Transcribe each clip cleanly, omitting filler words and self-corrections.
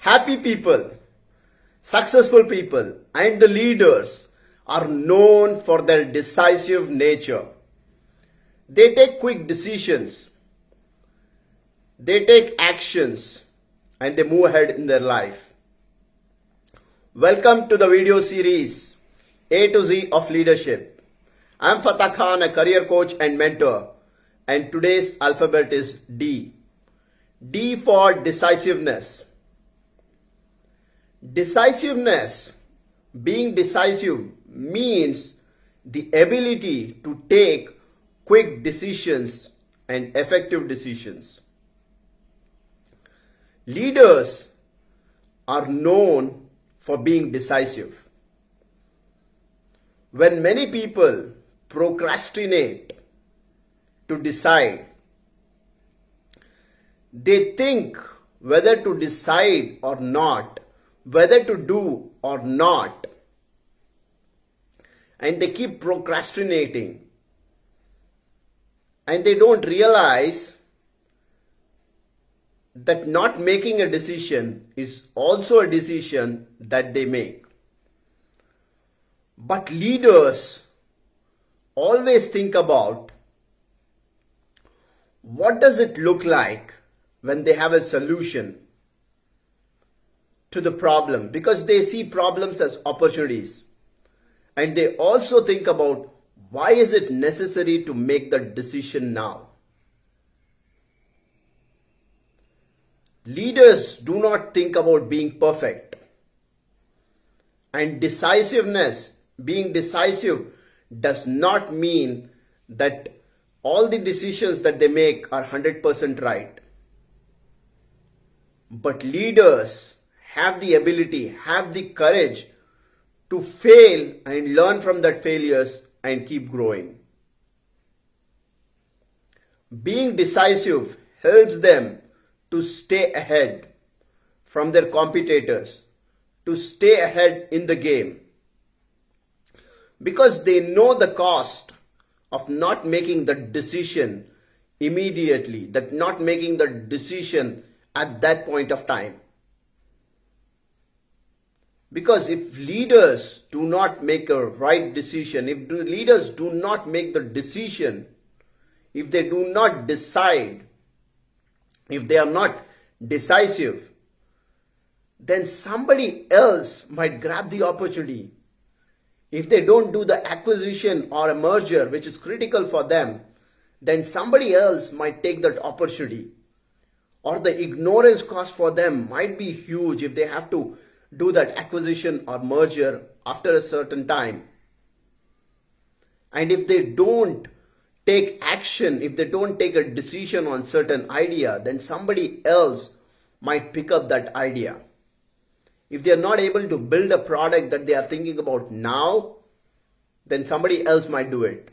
Happy people, successful people, and the leaders are known for their decisive nature. They take quick decisions, they take actions, and they move ahead in their life. Welcome to the video series A to Z of Leadership. I'm Fatha, a career coach and mentor, and today's alphabet is D. D for decisiveness. Decisiveness, being decisive, means the ability to take quick decisions and effective decisions. Leaders are known for being decisive. When many people procrastinate to decide, they think whether to decide or not, whether to do or not, and they keep procrastinating, and they don't realize that not making a decision is also a decision that they make. But leaders always think about what does it look like when they have a solution to the problem, because they see problems as opportunities. And they also think about why is it necessary to make the decision now. Leaders do not think about being perfect. And decisiveness, being decisive, does not mean that all the decisions that they make are 100% right. But leaders have the ability, have the courage to fail and learn from that failures and keep growing. Being decisive helps them to stay ahead from their competitors, to stay ahead in the game, because they know the cost of not making the decision immediately, that not making the decision at that point of time. Because if leaders do not make a right decision, if leaders do not make the decision, if they do not decide, if they are not decisive, then somebody else might grab the opportunity. If they don't do the acquisition or a merger, which is critical for them, then somebody else might take that opportunity. Or the ignorance cost for them might be huge if they have to do that acquisition or merger after a certain time. And if they don't take action, if they don't take a decision on certain idea, then somebody else might pick up that idea. If they are not able to build a product that they are thinking about now, then somebody else might do it.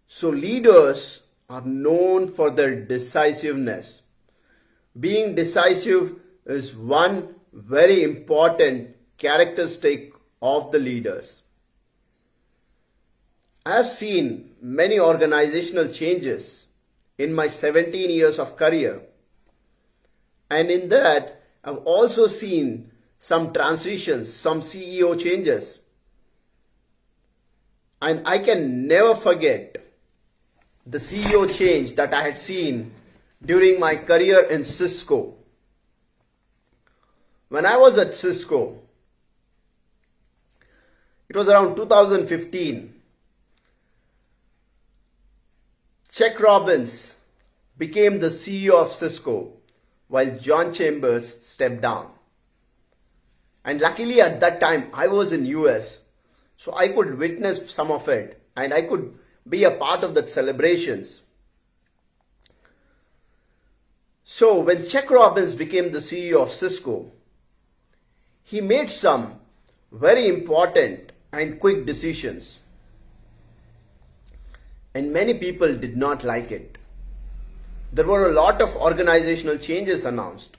So leaders are known for their decisiveness. Being decisive is one very important characteristic of the leaders. I have seen many organizational changes in my 17 years of career, and in that I've also seen some transitions, some CEO changes, and I can never forget the CEO change that I had seen during my career in Cisco. When I was at Cisco, it was around 2015, Chuck Robbins became the CEO of Cisco while John Chambers stepped down. And luckily at that time I was in US, so I could witness some of it and I could be a part of that celebrations. So when Chuck Robbins became the CEO of Cisco, he made some very important and quick decisions. And many people did not like it. There were a lot of organizational changes announced.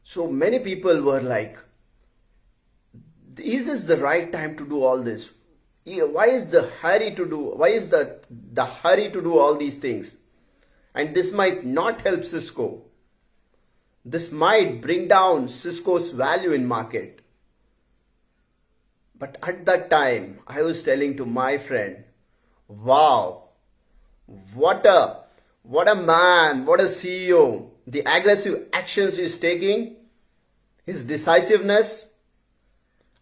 So many people were like, is this the right time to do all this? Why is the hurry to do all these things? And this might not help Cisco. this might bring down Cisco's value in market. But at that time, I was telling to my friend, wow, what a man, what a CEO. The aggressive actions he's taking, his decisiveness.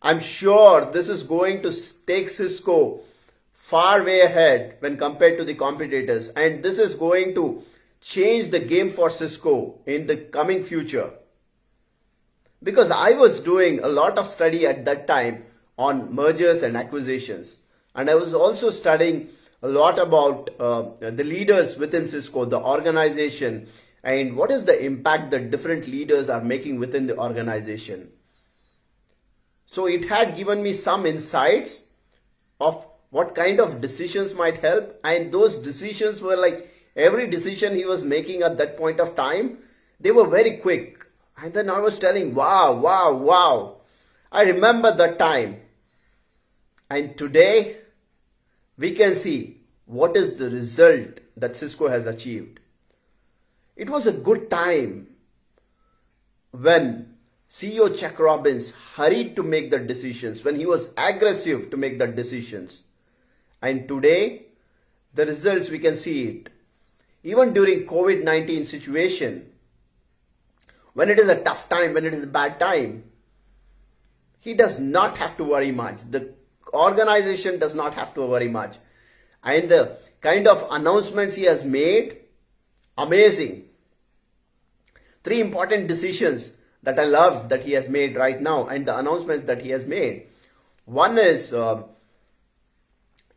I'm sure this is going to take Cisco far way ahead when compared to the competitors, and this is going to change the game for Cisco in the coming future. Because I was doing a lot of study at that time on mergers and acquisitions, and I was also studying a lot about the leaders within Cisco, the organization, and what is the impact that different leaders are making within the organization. So it had given me some insights of what kind of decisions might help, and those decisions were like every decision he was making at that point of time, they were very quick. And then I was telling, wow, wow, wow. I remember that time. And today, we can see what is the result that Cisco has achieved. It was a good time when CEO Chuck Robbins hurried to make the decisions, when he was aggressive to make the decisions. And today, the results, we can see it. Even during COVID-19 situation, when it is a tough time, when it is a bad time, he does not have to worry much. The organization does not have to worry much. And the kind of announcements he has made, amazing. 3 important decisions that I love that he has made right now, and the announcements that he has made. One is,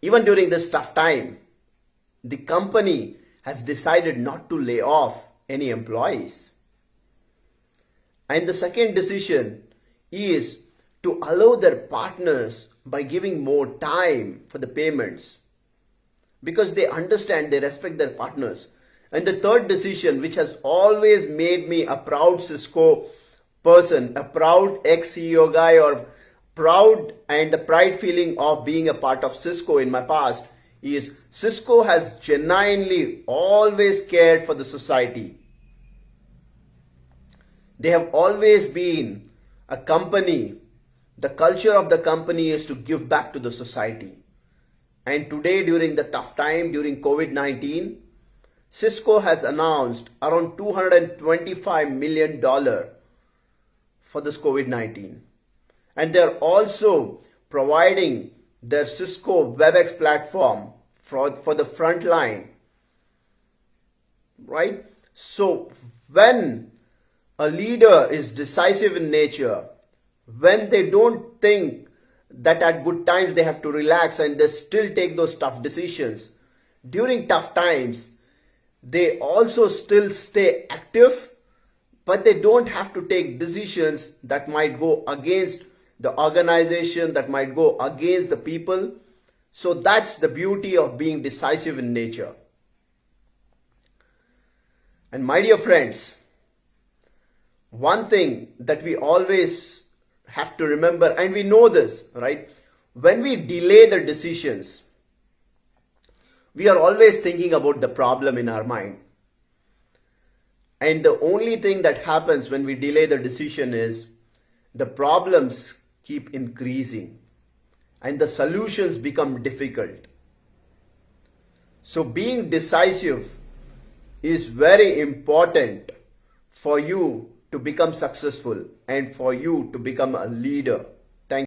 even during this tough time, the company has decided not to lay off any employees. And the second decision is to allow their partners by giving more time for the payments, because they understand, they respect their partners. And the third decision, which has always made me a proud Cisco person, a proud ex-CEO guy, or proud and the pride feeling of being a part of Cisco in my past, is Cisco has genuinely always cared for the society. They have always been a company. The culture of the company is to give back to the society. And today, during the tough time, during COVID-19, Cisco has announced around $225 million for this COVID-19. And they're also providing their Cisco WebEx platform for the front line. Right? So when a leader is decisive in nature, when they don't think that at good times they have to relax and they still take those tough decisions, during tough times, they also still stay active, but they don't have to take decisions that might go against the organization, that might go against the people. So that's the beauty of being decisive in nature. And my dear friends, one thing that we always have to remember, and we know this, right? When we delay the decisions, we are always thinking about the problem in our mind. And the only thing that happens when we delay the decision is the problems keep increasing and the solutions become difficult. So being decisive is very important for you to become successful and for you to become a leader.